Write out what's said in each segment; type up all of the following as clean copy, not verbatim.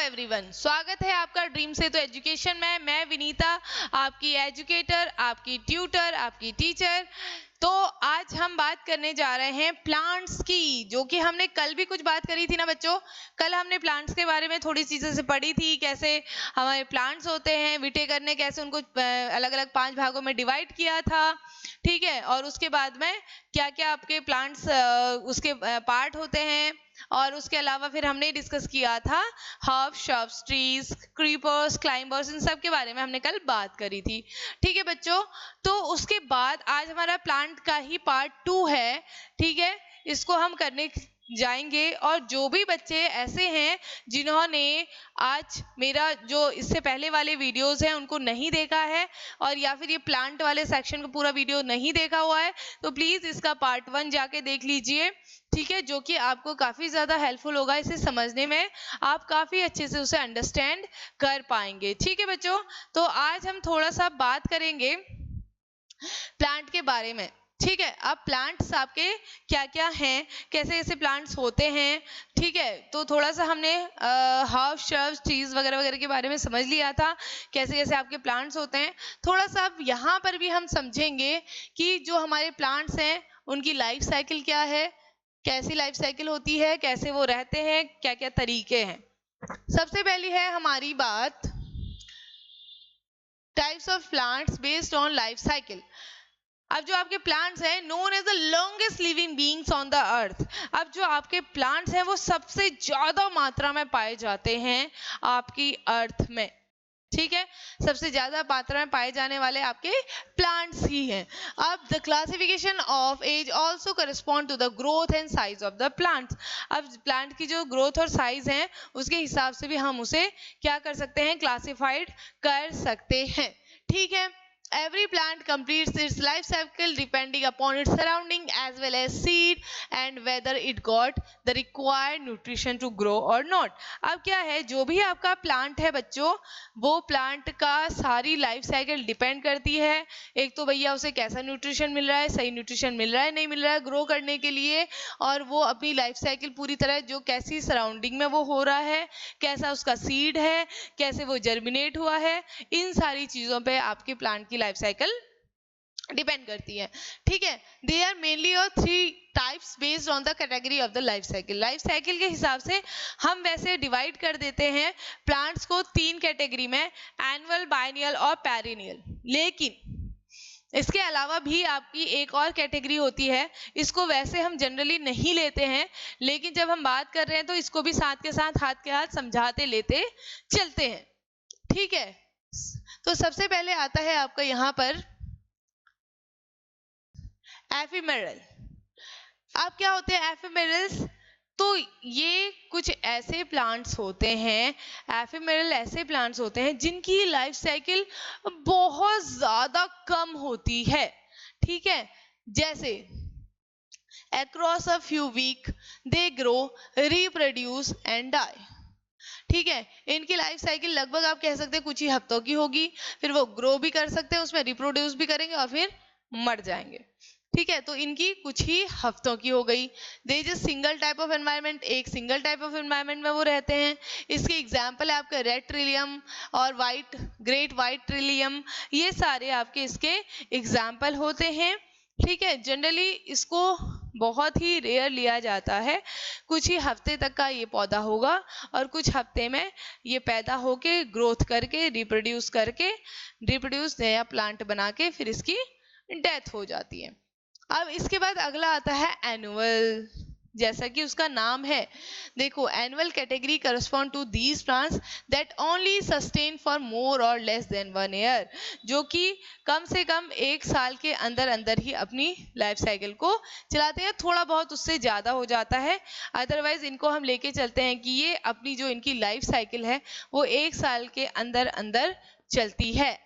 Everyone, स्वागत है आपका ड्रीम से तो एजुकेशन में। मैं विनीता, आपकी एजुकेटर, आपकी ट्यूटर, आपकी टीचर। तो आज हम बात करने जा रहे हैं प्लांट्स की, जो कि हमने कल भी कुछ बात करी थी ना बच्चों। कल हमने प्लांट्स के बारे में थोड़ी चीजें से पढ़ी थी, कैसे हमारे प्लांट्स होते हैं, विटेकर ने कैसे उनको अलग अलग 5 भागों में डिवाइड किया था, ठीक है। और उसके बाद में क्या क्या आपके प्लांट्स उसके पार्ट होते हैं। और उसके अलावा फिर हमने डिस्कस किया था herb, shrubs, trees, creepers, climbers, इन सब के बारे में हमने कल बात करी थी, ठीक है बच्चों। तो उसके बाद आज हमारा प्लांट का ही पार्ट 2 है, ठीक है। इसको हम करने जाएंगे। और जो भी बच्चे ऐसे हैं जिन्होंने आज मेरा जो इससे पहले वाले वीडियोस हैं उनको नहीं देखा है, और या फिर ये प्लांट वाले सेक्शन का पूरा वीडियो नहीं देखा हुआ है, तो प्लीज इसका पार्ट 1 जाके देख लीजिए, ठीक है। जो कि आपको काफी ज्यादा हेल्पफुल होगा, इसे समझने में आप काफी अच्छे से उसे अंडरस्टैंड कर पाएंगे, ठीक है बच्चों। तो आज हम थोड़ा सा बात करेंगे प्लांट के बारे में, ठीक है। अब प्लांट्स आपके क्या क्या हैं, कैसे कैसे प्लांट्स होते हैं, ठीक है। तो थोड़ा सा हमने हर्ब, श्रब्स, ट्रीज वगैरह वगैरह के बारे में समझ लिया था, कैसे कैसे आपके प्लांट्स होते हैं। थोड़ा सा अब यहाँ पर भी हम समझेंगे कि जो हमारे प्लांट्स हैं उनकी लाइफ साइकिल क्या है, कैसी लाइफ साइकिल होती है, कैसे वो रहते हैं, क्या क्या तरीके हैं। सबसे पहली है हमारी बात types of plants based on life cycle. अब जो आपके प्लांट्स हैं known as the longest living beings on the earth. अब जो आपके प्लांट्स हैं वो सबसे ज्यादा मात्रा में पाए जाते हैं आपकी अर्थ में, ठीक है। सबसे ज्यादा मात्रा में पाए जाने वाले आपके प्लांट्स ही हैं। अब the classification of age also correspond to the growth and size of the plants. अब प्लांट की जो ग्रोथ और साइज है उसके हिसाब से भी हम उसे क्या कर सकते हैं, क्लासिफाइड कर सकते हैं, ठीक है। Every plant completes its life cycle depending upon its surrounding as well as seed and whether it got the required nutrition to grow or not। अब क्या है, जो भी आपका प्लांट है बच्चों, वो प्लांट का सारी लाइफ साइकिल डिपेंड करती है। एक तो भैया उसे कैसा न्यूट्रिशन मिल रहा है, सही न्यूट्रिशन मिल रहा है नहीं मिल रहा है ग्रो करने के लिए, और वो अपनी लाइफ साइकिल पूरी तरह जो कैसी सराउंडिंग में वो हो रहा है, कैसा उसका सीड है, कैसे वो जर्मिनेट हुआ है, इन सारी चीजों पे आपके प्लांट की लाइफ साइकिल डिपेंड करती है, ठीक है। दे आर मेनली और 3 types based on the category of the life cycle. Life cycle के हिसाब से हम वैसे डिवाइड कर देते हैं प्लांट्स को 3 कैटेगरी में, एनुअल, बायनियल और पेरिनियल। लेकिन इसके अलावा भी आपकी एक और कैटेगरी होती है, इसको वैसे हम जनरली नहीं लेते हैं, लेकिन जब हम बात कर रहे हैं तो इसको भी साथ के साथ हाथ के हाथ समझाते लेते चलते हैं, ठीक है। तो सबसे पहले आता है आपका यहाँ पर एफिमेरल। अब क्या होते हैं एफिमेरल्स, तो ये कुछ ऐसे प्लांट्स होते हैं, एफिमेरल ऐसे प्लांट्स होते हैं जिनकी लाइफ साइकिल बहुत ज्यादा कम होती है, ठीक है। जैसे across a few weeks they grow, reproduce and die, ठीक है। इनकी लाइफ साइकिल लगभग आप कह सकते हैं कुछ ही हफ्तों की होगी, फिर वो ग्रो भी कर सकते हैं, उसमें रिप्रोड्यूस भी करेंगे और फिर मर जाएंगे, ठीक है। तो इनकी कुछ ही हफ्तों की हो गई। They just single type of environment, एक सिंगल टाइप ऑफ एनवायरनमेंट में वो रहते हैं। इसके एग्जांपल है आपका रेड ट्रिलियम और ग्रेट वाइट ट्रिलियम, ये सारे आपके इसके एग्जांपल होते हैं, ठीक है। जनरली इसको बहुत ही रेयर लिया जाता है, कुछ ही हफ्ते तक का ये पौधा होगा और कुछ हफ्ते में ये पैदा होके ग्रोथ करके रिप्रोड्यूस नया प्लांट बना के फिर इसकी डेथ हो जाती है। अब इसके बाद अगला आता है एनुअल, जैसा कि उसका नाम है। देखो annual category correspond to these plants that only sustain for more or less then 1 year, जो कि कम से कम 1 साल के अंदर अंदर ही अपनी लाइफ साइकिल को चलाते हैं। थोड़ा बहुत उससे ज्यादा हो जाता है, अदरवाइज इनको हम लेके चलते हैं कि ये अपनी जो इनकी लाइफ साइकिल है वो 1 साल के अंदर अंदर चलती है।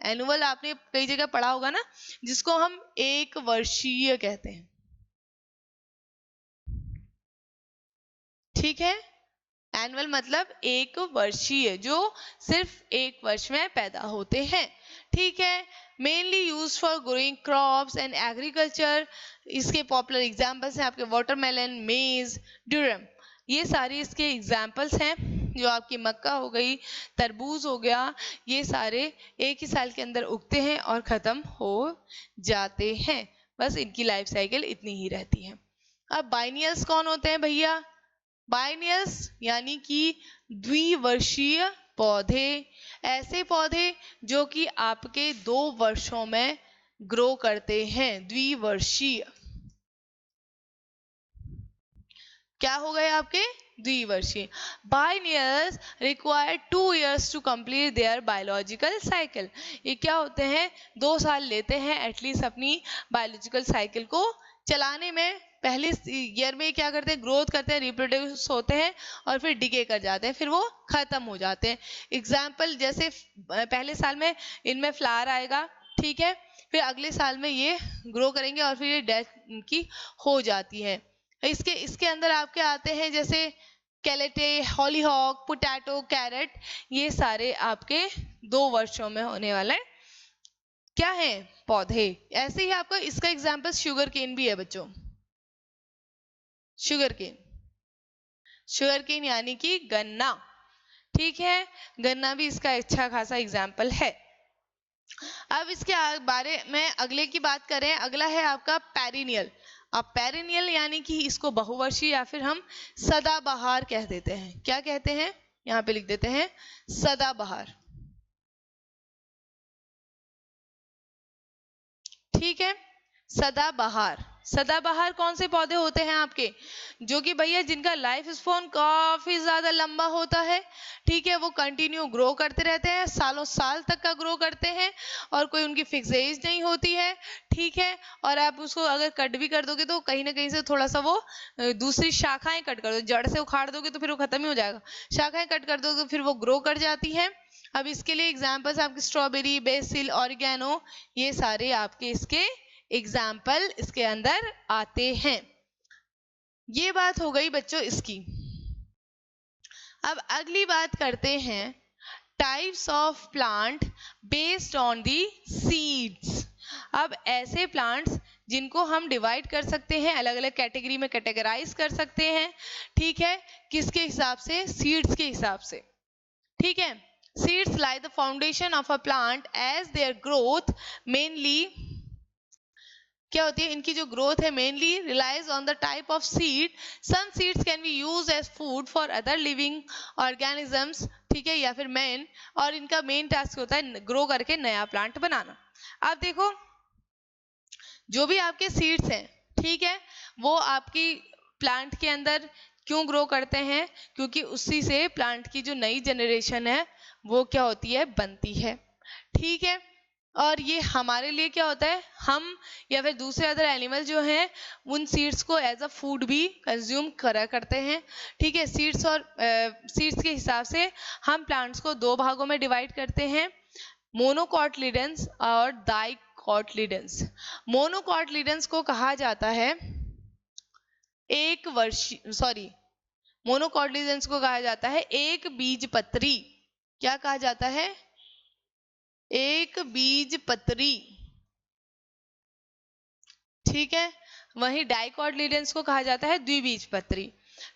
एनुअल आपने कई जगह पढ़ा होगा ना, जिसको हम 1 वर्षीय कहते हैं, ठीक है। एनुअल मतलब 1 वर्षीय, जो सिर्फ 1 वर्ष में पैदा होते हैं, ठीक है। Mainly use for growing crops and agriculture. इसके पॉपुलर एग्जांपल्स हैं आपके वाटरमेलन, मेज, ड्यूरम, ये सारी इसके एग्जांपल्स हैं, जो आपकी मक्का हो गई, तरबूज हो गया, ये सारे एक ही साल के अंदर उगते हैं और खत्म हो जाते हैं। बस इनकी लाइफ साइकिल इतनी ही रहती है। अब बाइनियल्स कौन होते हैं भैया? बाइनियल्स यानी कि द्विवर्षीय पौधे, ऐसे पौधे जो कि आपके 2 वर्षों में ग्रो करते हैं। द्विवर्षीय क्या हो गए आपके? द्विवर्षीय। Biennials require 2 years to complete their biological cycle. ये क्या होते हैं? 2 साल लेते हैं एटलीस्ट अपनी बायोलॉजिकल साइकिल को चलाने में। पहले ईयर में क्या करते हैं? ग्रोथ करते हैं, रिप्रोड्यूस होते हैं और फिर डिके कर जाते हैं, फिर वो खत्म हो जाते हैं। एग्जाम्पल जैसे पहले साल में इनमें फ्लावर आएगा, ठीक है, फिर अगले साल में ये ग्रो करेंगे और फिर ये डेथ इनकी हो जाती है। इसके अंदर आपके आते हैं जैसे कैलेटे, हॉलीहॉक, पोटैटो, कैरेट, ये सारे आपके 2 वर्षों में होने वाले क्या है? पौधे। ऐसे ही आपको इसका एग्जांपल शुगर केन भी है बच्चों। शुगर केन, शुगर केन यानी कि गन्ना, ठीक है, गन्ना भी इसका अच्छा खासा एग्जाम्पल है। अब इसके बारे में अगले की बात करें, अगला है आपका पेरिनियल। अब पेरिनियल यानी कि इसको बहुवर्षीय या फिर हम सदाबहार कह देते हैं। क्या कहते हैं? यहाँ पे लिख देते हैं सदाबहार, ठीक है, सदाबहार। सदाबहार कौन से पौधे होते हैं आपके? जो कि भैया जिनका लाइफ स्पैन काफी ज्यादा लंबा होता है, ठीक है, वो कंटिन्यू ग्रो करते रहते हैं, सालों साल तक का ग्रो करते हैं और कोई उनकी फिक्स एज नहीं होती है, ठीक है। और आप उसको अगर कट भी कर दोगे तो कहीं ना कहीं से थोड़ा सा वो दूसरी शाखाएं कट कर दो, जड़ से उखाड़ दोगे तो फिर वो खत्म ही हो जाएगा, शाखाएं कट कर दोगे तो फिर वो ग्रो कर जाती है। अब इसके लिए एग्जाम्पल्स आपके स्ट्रॉबेरी, बेसिल, ऑरिगेनो, ये सारे आपके इसके एग्जाम्पल इसके अंदर आते हैं। ये बात हो गई बच्चों इसकी। अब अगली बात करते हैं types of plant based on the seeds. अब ऐसे प्लांट्स जिनको हम डिवाइड कर सकते हैं, अलग अलग कैटेगरी में कैटेगराइज कर सकते हैं, ठीक है, किसके हिसाब से? सीड्स के हिसाब से, ठीक है। Seeds lie the foundation of a plant as their growth mainly क्या होती है? इनकी जो ग्रोथ है mainly relies on the type of seed. Some seeds can be use as food for other living organisms, ठीक है, या फिर मेन, और इनका मेन टास्क होता है ग्रो करके नया प्लांट बनाना। अब देखो जो भी आपके सीड्स हैं, ठीक है, वो आपकी प्लांट के अंदर क्यों ग्रो करते हैं? क्योंकि उसी से प्लांट की जो नई जनरेशन है वो क्या होती है? बनती है, ठीक है। और ये हमारे लिए क्या होता है? हम या फिर दूसरे अदर एनिमल जो हैं उन सीड्स को एज अ फूड भी कंज्यूम करा करते हैं, ठीक है। सीड्स और सीड्स के हिसाब से हम प्लांट्स को 2 भागों में डिवाइड करते हैं, मोनोकॉटलिडेंस और डाइकॉटलिडेंस। मोनोकॉटलिडेंस को कहा जाता है मोनोकॉटलिडेंस को कहा जाता है एक बीजपत्री। क्या कहा जाता है? एक बीजपत्री, ठीक है। वहीं डाइकॉटलिडेंस को कहा जाता है द्विबीजपत्री,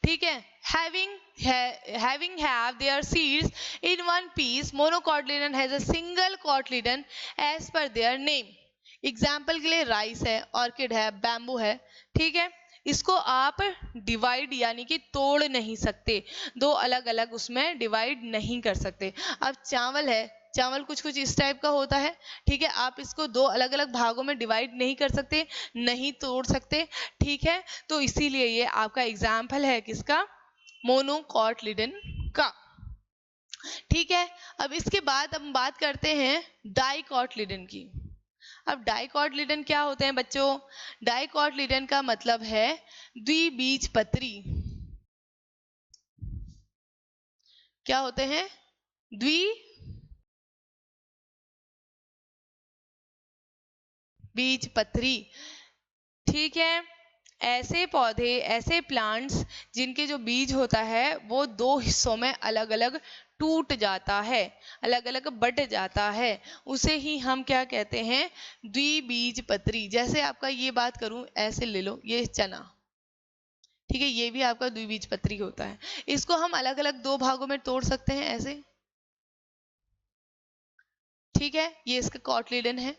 ठीक है। having have their seeds in one piece, monocotyledon has a single cotyledon as per their name। Example के लिए राइस है, ऑर्किड है, बैम्बू है, ठीक है। इसको आप डिवाइड यानी कि तोड़ नहीं सकते, 2 अलग अलग उसमें डिवाइड नहीं कर सकते। अब चावल है, चावल कुछ कुछ इस टाइप का होता है, ठीक है, आप इसको 2 अलग अलग भागों में डिवाइड नहीं कर सकते, नहीं तोड़ सकते, ठीक है। तो इसीलिए ये आपका एग्जाम्पल है किसका? मोनोकॉटलिडन का, ठीक है। अब इसके बाद हम बात करते हैं डाइकॉटलिडन की। अब डाइकॉटलिडन क्या होते हैं बच्चों? डाइकॉटलिडन का मतलब है द्विबीजपत्री। क्या होते हैं? द्विबीजपत्री, ठीक है। ऐसे पौधे, ऐसे प्लांट्स जिनके जो बीज होता है वो 2 हिस्सों में अलग अलग टूट जाता है, अलग अलग बट जाता है, उसे ही हम क्या कहते हैं? द्विबीजपत्री। जैसे आपका ये बात करूं, ऐसे ले लो, ये चना, ठीक है, ये भी आपका द्विबीजपत्री होता है। इसको हम अलग अलग 2 भागों में तोड़ सकते हैं ऐसे, ठीक है, ये इसका कॉटलिडन है,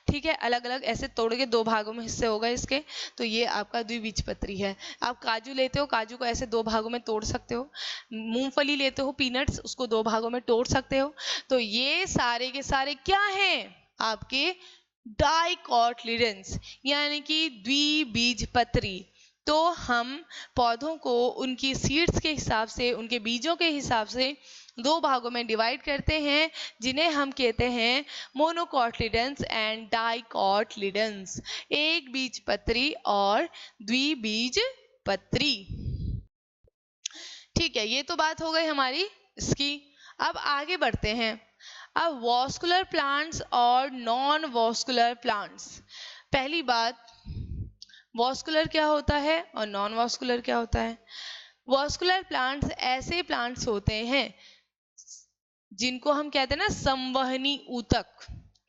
ठीक है, अलग अलग ऐसे तोड़ के 2 भागों में हिस्से होगा इसके, तो ये आपका द्विबीजपत्री है। आप काजू लेते हो, काजू को ऐसे 2 भागों में तोड़ सकते हो, मूंगफली लेते हो पीनट्स, उसको 2 भागों में तोड़ सकते हो। तो ये सारे के सारे क्या हैं आपके डाइकॉटलिडन्स, यानी कि द्विबीजपत्री। तो हम पौधों को उनकी सीड्स के हिसाब से, उनके बीजों के हिसाब से 2 भागों में डिवाइड करते हैं, जिन्हें हम कहते हैं मोनोकॉटलिडन्स एंड डाइकॉटलिडन्स, एक बीजपत्री और द्विबीजपत्री। ठीक है, ये तो बात हो गई हमारी इसकी। अब आगे बढ़ते हैं। अब वॉस्कुलर प्लांट्स और नॉन वॉस्कुलर प्लांट्स। पहली बात, वॉस्कुलर क्या होता है और नॉन वॉस्कुलर क्या होता है। वॉस्कुलर प्लांट्स ऐसे प्लांट्स होते हैं जिनको हम कहते हैं ना संवहनी ऊतक,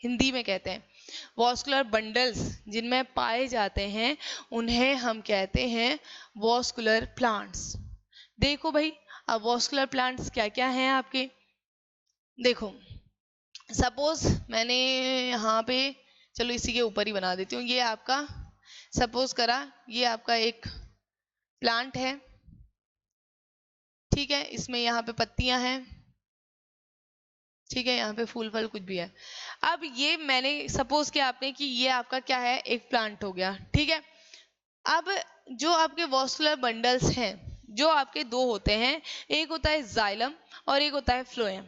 हिंदी में कहते हैं। वॉस्कुलर बंडल्स जिनमें पाए जाते हैं उन्हें हम कहते हैं वॉस्कुलर प्लांट्स। देखो भाई, अब वॉस्कुलर प्लांट्स क्या क्या हैं आपके। देखो, सपोज मैंने यहाँ पे, चलो इसी के ऊपर ही बना देती हूँ, ये आपका सपोज करा, ये आपका एक प्लांट है, ठीक है, इसमें यहाँ पे पत्तियां हैं, ठीक है, यहाँ पे फूल फल कुछ भी है। अब ये मैंने सपोज किया आपने कि ये आपका क्या है, एक प्लांट हो गया, ठीक है। अब जो आपके वॉस्कुलर बंडल्स हैं, जो आपके 2 होते हैं, एक होता है जाइलम और एक होता है फ्लोएम।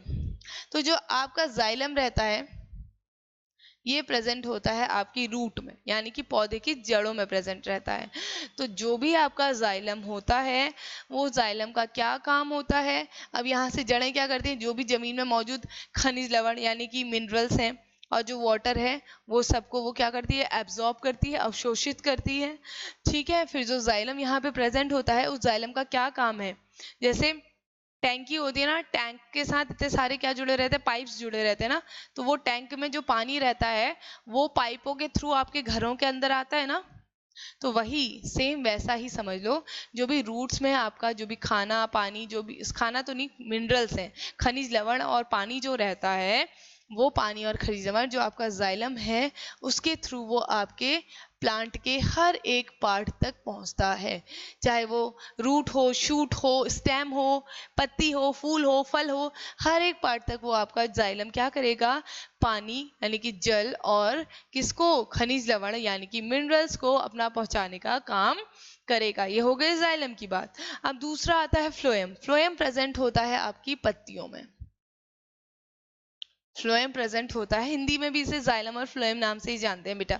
तो जो आपका जाइलम रहता है ये प्रेजेंट होता है आपकी रूट में, यानी कि पौधे की जड़ों में प्रेजेंट रहता है। तो जो भी आपका जाइलम होता है, वो जाइलम का क्या काम होता है, अब यहाँ से जड़ें क्या करती हैं, जो भी जमीन में मौजूद खनिज लवण यानी कि मिनरल्स हैं और जो वाटर है, वो सबको वो क्या करती है, एब्जॉर्ब करती है, अवशोषित करती है, ठीक है। फिर जो जाइलम यहाँ पे प्रेजेंट होता है, उस जाइलम का क्या काम है, जैसे टैंकी होती है ना, टैंक के साथ इतने सारे क्या जुड़े रहते हैं, पाइप्स जुड़े रहते हैं ना, तो वो टैंक में जो पानी रहता है वो पाइपों के थ्रू आपके घरों के अंदर आता है ना, तो वही सेम वैसा ही समझ लो, जो भी रूट्स में आपका जो भी खाना पानी, जो भी खाना तो नहीं, मिनरल्स हैं, खनिज लवण और पानी जो रहता है, वो पानी और खनिज लवण जो आपका जाइलम है, उसके थ्रू वो आपके प्लांट के हर एक पार्ट तक पहुंचता है, चाहे वो रूट हो, शूट हो, स्टेम हो, पत्ती हो, फूल हो, फल हो, हर एक पार्ट तक वो आपका जाइलम क्या करेगा, पानी यानी कि जल और किसको, खनिज लवण यानी कि मिनरल्स को अपना पहुंचाने का काम करेगा। ये हो गई जाइलम की बात। अब दूसरा आता है फ्लोएम। फ्लोएम प्रेजेंट होता है आपकी पत्तियों में, फ्लोएम प्रेजेंट होता है, हिंदी में भी इसे जाइलम और फ्लोएम नाम से ही जानते हैं बेटा,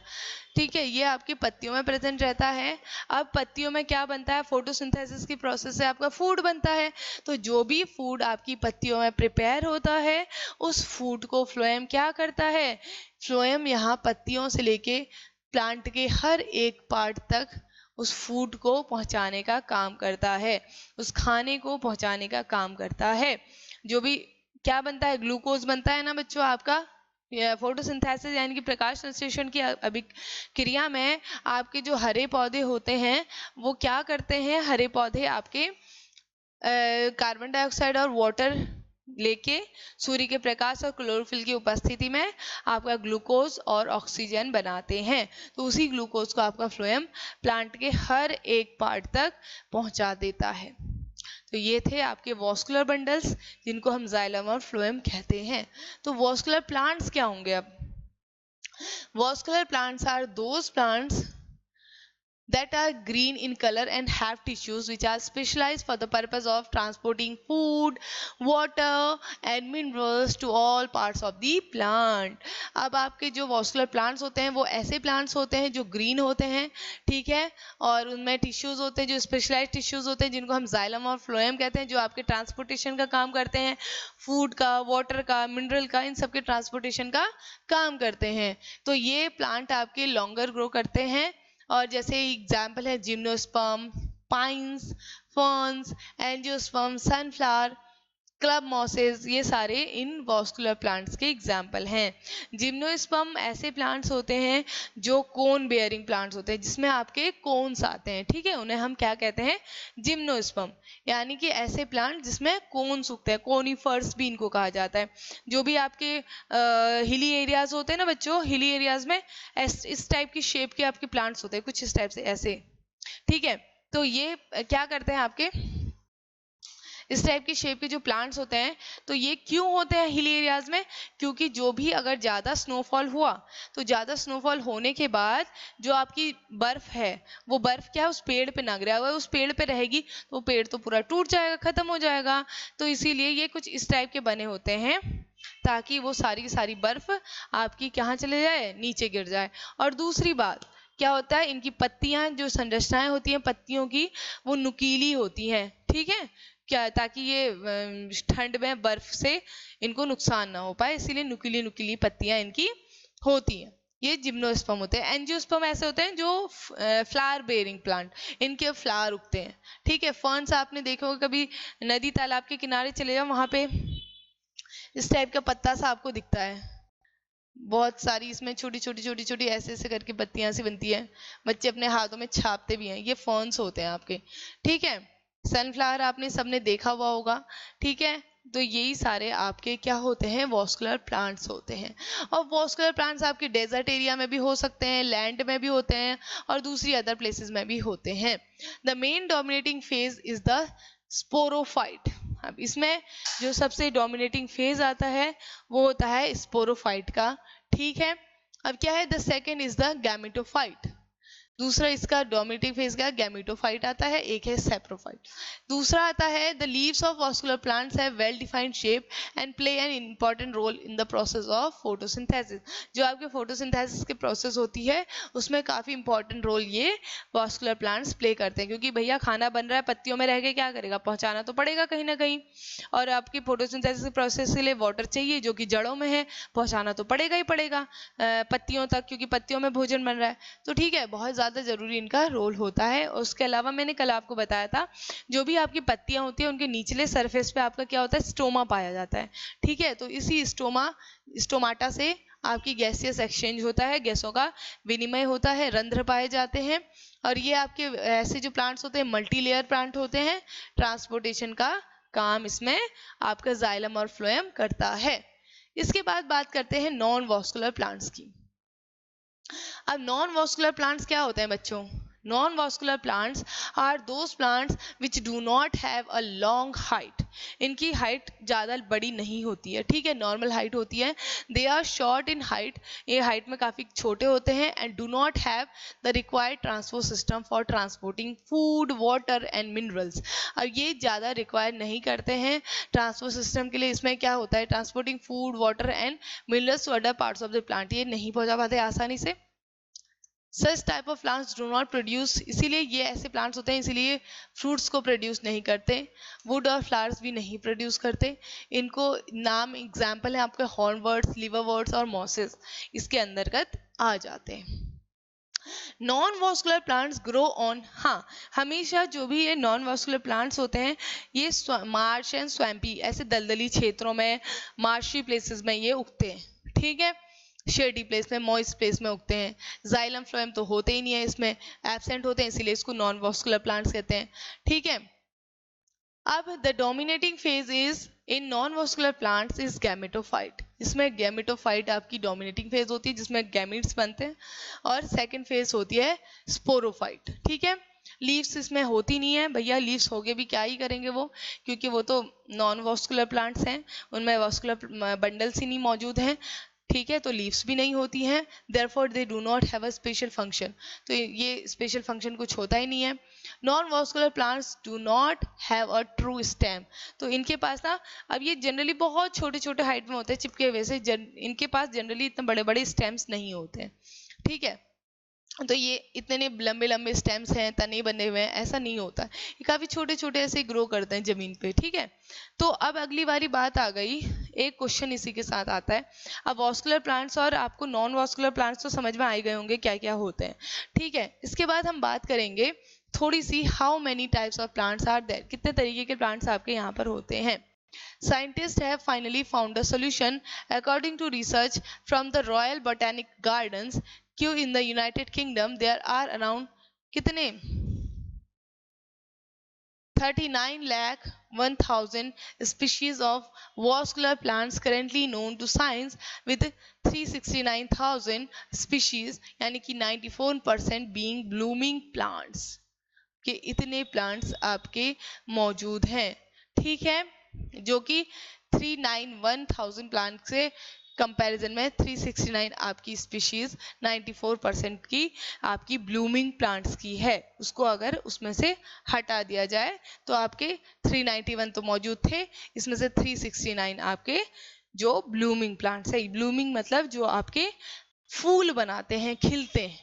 ठीक है। ये आपकी पत्तियों में प्रेजेंट रहता है। अब पत्तियों में क्या बनता है, फोटोसिंथेसिस की प्रोसेस से आपका फूड बनता है, तो जो भी फूड आपकी पत्तियों में प्रिपेयर होता है, उस फूड को फ्लोएम क्या करता है, फ्लोएम यहाँ पत्तियों से लेके प्लांट के हर एक पार्ट तक उस फूड को पहुंचाने का काम करता है, उस खाने को पहुंचाने का काम करता है। जो भी क्या बनता है, ग्लूकोज बनता है ना बच्चों आपका, फोटोसिंथेसिस यानी कि प्रकाश संश्लेषण की अभिक्रिया में आपके जो हरे पौधे होते हैं वो क्या करते हैं, हरे पौधे आपके कार्बन डाइऑक्साइड और वाटर लेके सूर्य के प्रकाश और क्लोरोफिल की उपस्थिति में आपका ग्लूकोज और ऑक्सीजन बनाते हैं, तो उसी ग्लूकोज को आपका फ्लोएम प्लांट के हर एक पार्ट तक पहुंचा देता है। तो ये थे आपके वॉस्कुलर बंडल्स जिनको हम जाइलम और फ्लोएम कहते हैं। तो वॉस्कुलर प्लांट्स क्या होंगे अब, vascular plants are those plants that are green in color and have tissues which are specialized for the purpose of transporting food, water and minerals to all parts of the plant. अब आपके जो vascular plants होते हैं वो ऐसे plants होते हैं जो ग्रीन होते हैं, ठीक है, और उनमें टिश्यूज होते हैं जो स्पेशलाइज्ड टिश्यूज होते हैं जिनको हम जाइलम और फ्लोएम कहते हैं, जो आपके ट्रांसपोर्टेशन का काम करते हैं, फूड का, वाटर का, मिनरल का, इन सब के ट्रांसपोर्टेशन का काम करते हैं। तो ये प्लांट आपके लॉन्गर ग्रो करते हैं, और जैसे एग्जाम्पल है gymnosperm, pines, ferns, angiosperm, sunflower, club mosses, ये सारे इन वॉस्कुलर प्लांट्स के एग्जाम्पल हैं। जिम्नोस्पर्म ऐसे प्लांट्स होते हैं जो कोन बेयरिंग प्लांट्स होते हैं, जिसमें आपके कोन्स आते हैं, ठीक है, उन्हें हम क्या कहते हैं, जिम्नोस्पर्म, यानी कि ऐसे प्लांट जिसमें कोन्स उगते हैं, कोनिफर्स भी इनको कहा जाता है। जो भी आपके हिली एरियाज होते हैं ना बच्चों, हिली एरियाज में इस टाइप की शेप के आपके प्लांट्स होते हैं, कुछ इस टाइप से ऐसे, ठीक है। तो ये क्या करते हैं आपके, इस टाइप की शेप के जो प्लांट्स होते हैं, तो ये क्यों होते हैं हिली एरियाज में, क्योंकि जो भी अगर ज़्यादा स्नोफॉल हुआ, तो ज़्यादा स्नोफॉल होने के बाद जो आपकी बर्फ़ है, वो बर्फ़ क्या है, उस पेड़ पे ना गिरे, अगर उस पेड़ पे रहेगी तो वो पेड़ तो पूरा टूट जाएगा, ख़त्म हो जाएगा। तो इसीलिए ये कुछ इस टाइप के बने होते हैं, ताकि वो सारी की सारी बर्फ़ आपकी कहाँ चले जाए, नीचे गिर जाए। और दूसरी बात क्या होता है, इनकी पत्तियां, जो संरचनाएं होती हैं पत्तियों की, वो नुकीली होती हैं, ठीक है, क्या, ताकि ये ठंड में बर्फ से इनको नुकसान ना हो पाए, इसीलिए नुकीली नुकीली पत्तियां इनकी होती हैं। ये जिम्नोस्पर्म होते हैं। एंजियोस्पर्म ऐसे होते हैं जो फ्लावर बेयरिंग प्लांट, इनके फ्लावर उगते हैं, ठीक है। फर्न्स आपने देखे होगा, कभी नदी तालाब के किनारे चले जाओ, वहां पे इस टाइप का पत्ता सा आपको दिखता है, बहुत सारी इसमें छोटी छोटी छोटी छोटी ऐसे ऐसे करके पत्तियां सी बनती है, बच्चे अपने हाथों में छापते भी हैं, ये फर्न्स होते हैं आपके, ठीक है। सनफ्लावर आपने सबने देखा हुआ होगा, ठीक है। तो यही सारे आपके क्या होते हैं, वॉस्कुलर प्लांट्स होते हैं। और वॉस्कुलर प्लांट्स आपके डेजर्ट एरिया में भी हो सकते हैं, लैंड में भी होते हैं, और दूसरी अदर प्लेसेस में भी होते हैं। The main dominating phase is the sporophyte. अब इसमें जो सबसे डोमिनेटिंग फेज आता है वो होता है स्पोरोफाइट का, ठीक है। अब क्या है, the second is the gametophyte. दूसरा इसका डोमिनेटिंग फेज का गैमेटोफाइट आता है, एक है सेप्रोफाइट। दूसरा आता है the leaves of vascular plants have well defined shape and play an important role in the process of photosynthesis. जो आपके फोटोसिंथेसिस की प्रोसेस होती है, उसमें काफी इंपॉर्टेंट रोल ये वॉस्कुलर प्लांट्स प्ले करते हैं, क्योंकि भैया खाना बन रहा है, पत्तियों में रह के क्या करेगा, पहुंचाना तो पड़ेगा कहीं ना कहीं, और आपकी फोटोसिंथेसिस प्रोसेस के लिए वाटर चाहिए, जो कि जड़ों में है, पहुंचाना तो पड़ेगा ही पड़ेगा पत्तियों तक, क्योंकि पत्तियों में भोजन बन रहा है। तो ठीक है, बहुत ज़्यादा ज़रूरी इनका रोल होता है। और उसके अलावा मैंने कल आपको बताया था, जो भी आपकी पत्तियां होती हैं, उनके निचले सरफेस पे आपका क्या होता है, स्टोमा पाया जाता है, ठीक है। तो इसी स्टोमाटा से आपकी गैसियस एक्सचेंज होता है, गैसों का विनिमय होता है, रंध्र पाए जाते हैं। और ये आपके ऐसे जो प्लांट्स होते हैं, मल्टी लेयर प्लांट होते हैं। ट्रांसपोर्टेशन का काम इसमें आपका जाइलम और फ्लोएम करता है। इसके बाद बात करते हैं नॉन वॉस्कुलर प्लांट्स की। अब नॉन वॉस्कुलर प्लांट्स क्या होते हैं बच्चों, non vascular plants are those plants which do not have a long height. इनकी हाइट ज़्यादा बड़ी नहीं होती है, ठीक है, नॉर्मल हाइट होती है। They are short in height, ये हाइट में काफ़ी छोटे होते हैं। And do not have the required transport system for transporting food, water and minerals. और ये ज़्यादा रिक्वायर नहीं करते हैं ट्रांसपोर्ट सिस्टम के लिए। इसमें क्या होता है, transporting food, water and minerals to other parts of the plant, ये नहीं पहुंचा पाते आसानी से। Such type of plants do not produce, इसीलिए ये ऐसे प्लांट्स होते हैं, इसीलिए फ्रूट्स को प्रोड्यूस नहीं करते, वुड और फ्लावर्स भी नहीं प्रोड्यूस करते। इनको नाम एग्जाम्पल है आपके हॉर्नवर्ड्स, लिवरवर्ड्स और मॉसेस, इसके अंतर्गत आ जाते हैं। Non vascular plants grow on, हाँ, हमेशा जो भी ये नॉन वॉस्कुलर प्लांट्स होते हैं, ये मार्श एंड स्वैम्पी, ऐसे दलदली क्षेत्रों में, मार्शी प्लेसेस में ये उगते हैं, ठीक है। शेडी प्लेस में, मॉइस्ट प्लेस में उगते हैं। जाइलम फ्लोएम तो होते ही नहीं है इसमें, एब्सेंट होते हैं, इसीलिए इसको नॉन वॉस्कुलर प्लांट्स कहते हैं, ठीक है। अब the dominating phase is in non vascular plants is gametophyte. इसमें गैमेटोफाइट आपकी डोमिनेटिंग फेज होती है, जिसमें गैमीट्स बनते हैं। और सेकंड फेज होती है स्पोरोफाइट, ठीक है। लीव्स इसमें होती नहीं है भैया, लीव्स होके भी क्या ही करेंगे वो, क्योंकि वो तो नॉन वॉस्कुलर प्लांट्स हैं, उनमें वॉस्कुलर बंडल्स ही नहीं मौजूद हैं, ठीक है। तो लीव्स भी नहीं होती हैं, therefore they do not have a special function, तो ये स्पेशल फंक्शन कुछ होता ही नहीं है। Non vascular plants do not have a true stem, तो इनके पास ना, अब ये जनरली बहुत छोटे छोटे हाइट में होते हैं चिपके हुए से, इनके पास जनरली इतने बड़े बड़े स्टेम्स नहीं होते हैं, ठीक है। तो ये इतने लंबे लंबे स्टेम्स हैं, तने बने हुए हैं, ऐसा नहीं होता, ये काफ़ी छोटे छोटे ऐसे ग्रो करते हैं ज़मीन पे, ठीक है। तो अब अगली वाली बात आ गई, एक क्वेश्चन इसी के साथ आता है। अब वॉस्कुलर प्लांट्स और आपको नॉन वॉस्कुलर प्लांट्स तो समझ में आ ही गए होंगे क्या क्या होते हैं, ठीक है। इसके बाद हम बात करेंगे थोड़ी सी, how many types of plants are there, कितने तरीके के प्लांट्स आपके यहाँ पर होते हैं। Scientists have finally found a solution. According to research from the Royal Botanic Gardens, Kew in the United Kingdom, there are around कितने 39,01,000 species of vascular plants currently known to science, with 369,000 species यानी कि 94% being blooming plants कि इतने plants आपके मौजूद हैं, ठीक है, जो कि 391,000 प्लांट से कंपैरिजन में 369 आपकी स्पीशीज 94% की आपकी ब्लूमिंग प्लांट्स की है, उसको अगर उसमें से हटा दिया जाए तो आपके 391 तो मौजूद थे, इसमें से 369 आपके जो ब्लूमिंग प्लांट्स है। ब्लूमिंग मतलब जो आपके फूल बनाते हैं, खिलते हैं,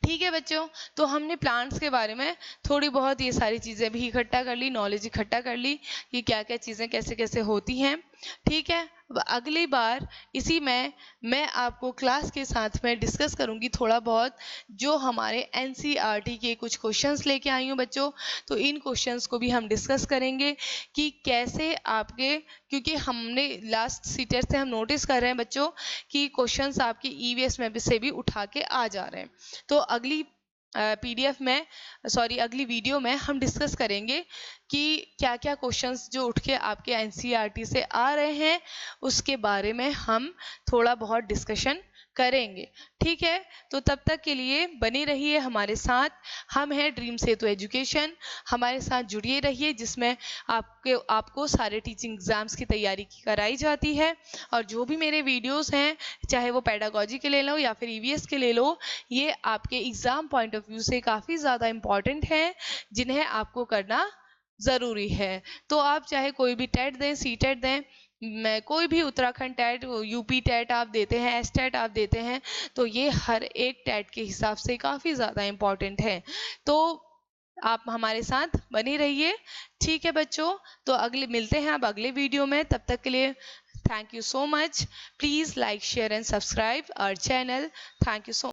ठीक है बच्चों। तो हमने प्लांट्स के बारे में थोड़ी बहुत ये सारी चीज़ें भी इकट्ठा कर ली, नॉलेज इकट्ठा कर ली कि क्या क्या चीज़ें कैसे कैसे होती हैं, ठीक है। अगली बार इसी में मैं आपको क्लास के साथ में डिस्कस करूंगी थोड़ा बहुत जो हमारे एनसीईआरटी के कुछ क्वेश्चंस लेके आई हूँ बच्चों, तो इन क्वेश्चंस को भी हम डिस्कस करेंगे कि कैसे आपके, क्योंकि हमने लास्ट सीटेट से हम नोटिस कर रहे हैं बच्चों कि क्वेश्चंस आपकी ईवीएस में से भी उठा के आ जा रहे हैं। तो अगली पीडीएफ में अगली वीडियो में हम डिस्कस करेंगे कि क्या क्या क्वेश्चंस जो उठ के आपके एनसीईआरटी से आ रहे हैं उसके बारे में हम थोड़ा बहुत डिस्कशन करेंगे, ठीक है। तो तब तक के लिए बने रहिए हमारे साथ, हम हैं ड्रीम सेतु एजुकेशन, हमारे साथ जुड़िए रहिए जिसमें आपको सारे टीचिंग एग्जाम्स की तैयारी कराई जाती है, और जो भी मेरे वीडियोस हैं चाहे वो पेडागोजी के ले लो या फिर ईवीएस के ले लो, ये आपके एग्जाम पॉइंट ऑफ व्यू से काफ़ी ज़्यादा इम्पॉर्टेंट हैं जिन्हें आपको करना ज़रूरी है। तो आप चाहे कोई भी टेट दें, सी टेट दें, मैं कोई भी उत्तराखंड टेट, यूपी टेट आप देते हैं, एस टेट आप देते हैं, तो ये हर एक टेट के हिसाब से काफ़ी ज़्यादा इम्पॉर्टेंट है। तो आप हमारे साथ बने रहिए, ठीक है बच्चों। तो अगले मिलते हैं अब अगले वीडियो में, तब तक के लिए thank you so much. Please like share and subscribe our channel. Thank you so